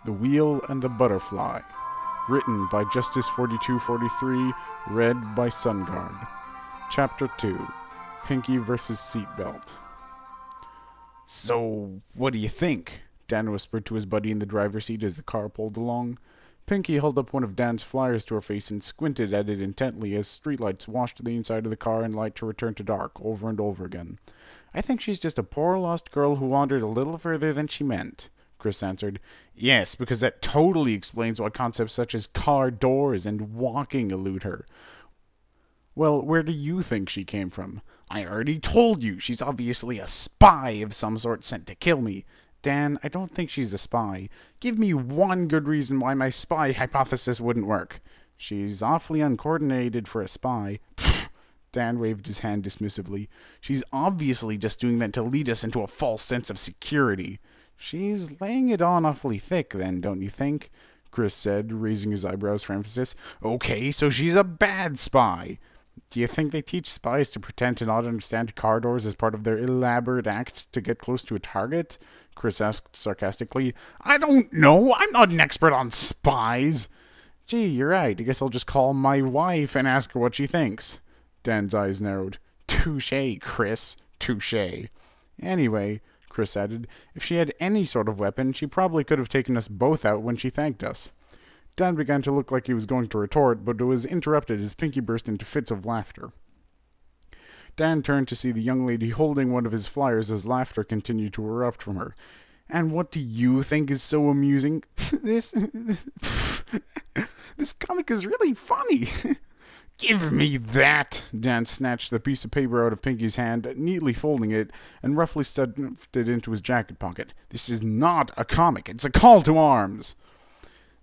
The Wheel and the Butterfly. Written by Justice4243, read by Sunguard. Chapter 2. Pinky vs. Seatbelt. "So, what do you think?" Dan whispered to his buddy in the driver's seat as the car pulled along. Pinky held up one of Dan's flyers to her face and squinted at it intently as streetlights washed the inside of the car and light to return to dark over and over again. "I think she's just a poor lost girl who wandered a little further than she meant," Chris answered. "Yes, because that totally explains why concepts such as car doors and walking elude her." "Well, where do you think she came from?" "I already told you, she's obviously a spy of some sort sent to kill me." "Dan, I don't think she's a spy. Give me one good reason why my spy hypothesis wouldn't work." "She's awfully uncoordinated for a spy." Pfft. Dan waved his hand dismissively. "She's obviously just doing that to lead us into a false sense of security." "She's laying it on awfully thick, then, don't you think?" Chris said, raising his eyebrows for emphasis. "Okay, so she's a bad spy." "Do you think they teach spies to pretend to not understand car doors as part of their elaborate act to get close to a target?" Chris asked sarcastically. "I don't know. I'm not an expert on spies." "Gee, you're right. I guess I'll just call my wife and ask her what she thinks." Dan's eyes narrowed. "Touché, Chris. Touché. Anyway," Chris added, "if she had any sort of weapon, she probably could have taken us both out when she thanked us." Dan began to look like he was going to retort, but was interrupted as Pinky burst into fits of laughter. Dan turned to see the young lady holding one of his flyers as laughter continued to erupt from her. "And what do you think is so amusing?" This comic is really funny." "Give me that!" Dan snatched the piece of paper out of Pinky's hand, neatly folding it, and roughly stuffed it into his jacket pocket. "This is not a comic, it's a call to arms."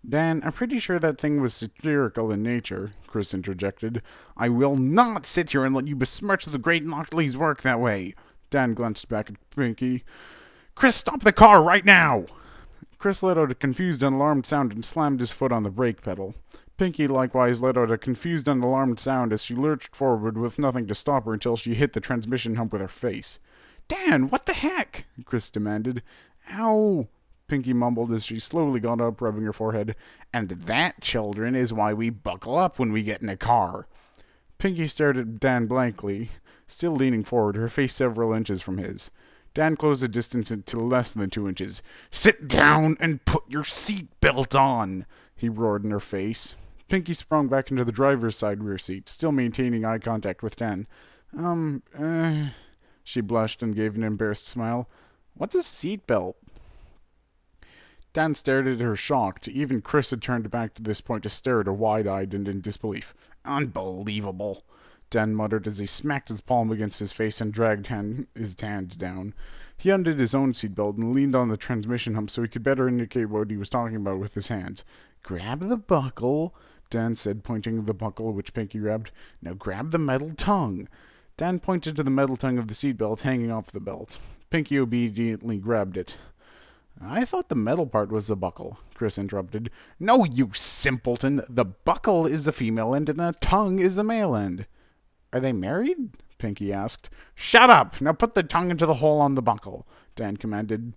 "Dan, I'm pretty sure that thing was satirical in nature," Chris interjected. "I will not sit here and let you besmirch the great Lockley's work that way." Dan glanced back at Pinky. "Chris, stop the car right now!" Chris let out a confused and alarmed sound and slammed his foot on the brake pedal. Pinky likewise let out a confused and alarmed sound as she lurched forward with nothing to stop her until she hit the transmission hump with her face. "Dan, what the heck?" Chris demanded. "Ow!" Pinky mumbled as she slowly got up, rubbing her forehead. "And that, children, is why we buckle up when we get in a car." Pinky stared at Dan blankly, still leaning forward, her face several inches from his. Dan closed the distance to less than 2 inches. "Sit down and put your seatbelt on," he roared in her face. Pinky sprung back into the driver's side rear seat, still maintaining eye contact with Dan. She blushed and gave an embarrassed smile. "What's a seatbelt?" Dan stared at her shocked. Even Chris had turned back to this point to stare at her wide-eyed and in disbelief. "Unbelievable," Dan muttered as he smacked his palm against his face and dragged his hand down. He undid his own seatbelt and leaned on the transmission hump so he could better indicate what he was talking about with his hands. "Grab the buckle," Dan said, pointing to the buckle which Pinky grabbed. "Now grab the metal tongue." Dan pointed to the metal tongue of the seatbelt hanging off the belt. Pinky obediently grabbed it. "I thought the metal part was the buckle," Chris interrupted. "No, you simpleton! The buckle is the female end and the tongue is the male end." "Are they married?" Pinky asked. "Shut up! Now put the tongue into the hole on the buckle," Dan commanded.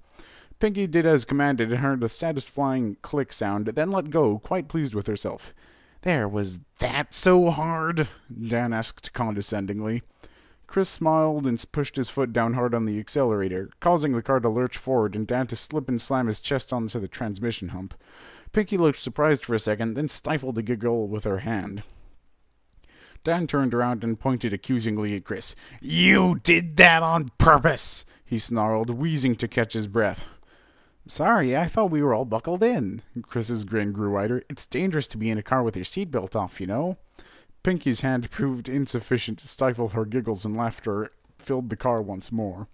Pinky did as commanded and heard a satisfying click sound, then let go, quite pleased with herself. "There, was that so hard?" Dan asked condescendingly. Chris smiled and pushed his foot down hard on the accelerator, causing the car to lurch forward and Dan to slip and slam his chest onto the transmission hump. Pinky looked surprised for a second, then stifled a giggle with her hand. Dan turned around and pointed accusingly at Chris. "You did that on purpose!" he snarled, wheezing to catch his breath. "Sorry, I thought we were all buckled in." Chris's grin grew wider. "It's dangerous to be in a car with your seatbelt off, you know." Pinky's hand proved insufficient to stifle her giggles, and laughter filled the car once more.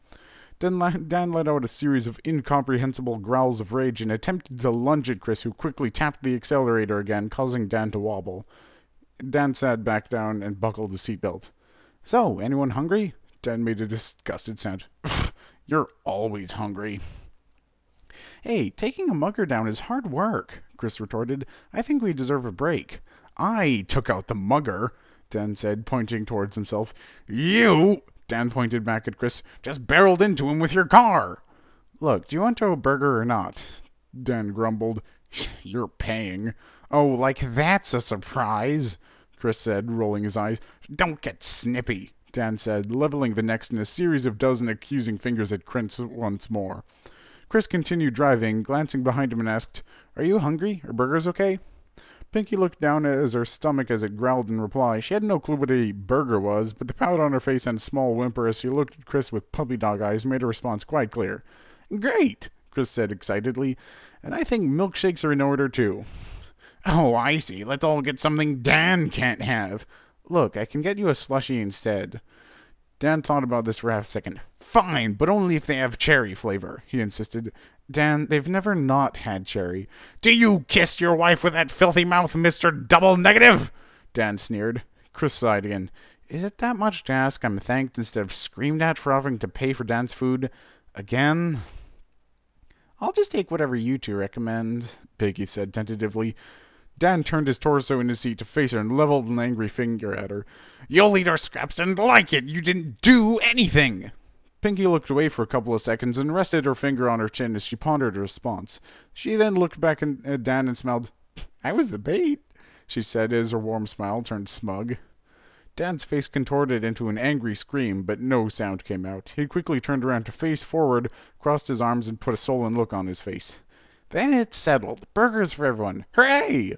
Dan let out a series of incomprehensible growls of rage and attempted to lunge at Chris, who quickly tapped the accelerator again, causing Dan to wobble. Dan sat back down and buckled the seatbelt. "So, anyone hungry?" Dan made a disgusted sound. "You're always hungry." "Hey, taking a mugger down is hard work," Chris retorted. "I think we deserve a break." "I took out the mugger," Dan said, pointing towards himself. "You," Dan pointed back at Chris, "just barreled into him with your car." "Look, do you want a burger or not?" Dan grumbled. You're paying. Oh, like that's a surprise, Chris said, rolling his eyes. Don't get snippy, Dan said, leveling the next in a series of dozen accusing fingers at Chris once more. Chris continued driving, glancing behind him and asked, Are you hungry? Are burgers okay? Pinky looked down at her stomach as it growled in reply. She had no clue what a burger was, but the pout on her face and a small whimper as she looked at Chris with puppy dog eyes made her response quite clear. Great, Chris said excitedly, and I think milkshakes are in order too. Oh, I see. Let's all get something Dan can't have. Look, I can get you a slushie instead. Dan thought about this for half a second. Fine, but only if they have cherry flavor, he insisted. Dan, they've never not had cherry. Do you kiss your wife with that filthy mouth, Mr. Double Negative? Dan sneered. Chris sighed again. Is it that much to ask I'm thanked instead of screamed at for offering to pay for Dan's food? Again? I'll just take whatever you two recommend, Piggy said tentatively. Dan turned his torso in his seat to face her and leveled an angry finger at her. You'll eat our scraps and like it! You didn't do anything! Pinky looked away for a couple of seconds and rested her finger on her chin as she pondered her response. She then looked back at Dan and smiled. I was the bait, she said as her warm smile turned smug. Dan's face contorted into an angry scream, but no sound came out. He quickly turned around to face forward, crossed his arms, and put a sullen look on his face. Then it's settled. Burgers for everyone. Hooray!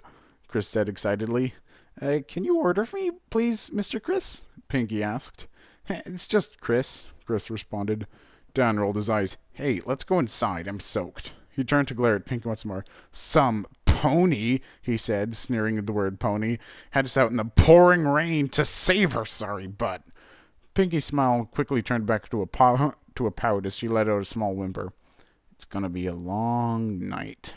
Chris said excitedly. Can you order for me, please, Mr. Chris? Pinky asked. It's just Chris, Chris responded. Dan rolled his eyes. Hey, let's go inside. I'm soaked. He turned to glare at Pinky once more. Some pony, he said, sneering at the word pony, had us out in the pouring rain to save her sorry butt. Pinky's smile quickly turned back to a pout as she let out a small whimper. It's gonna be a long night.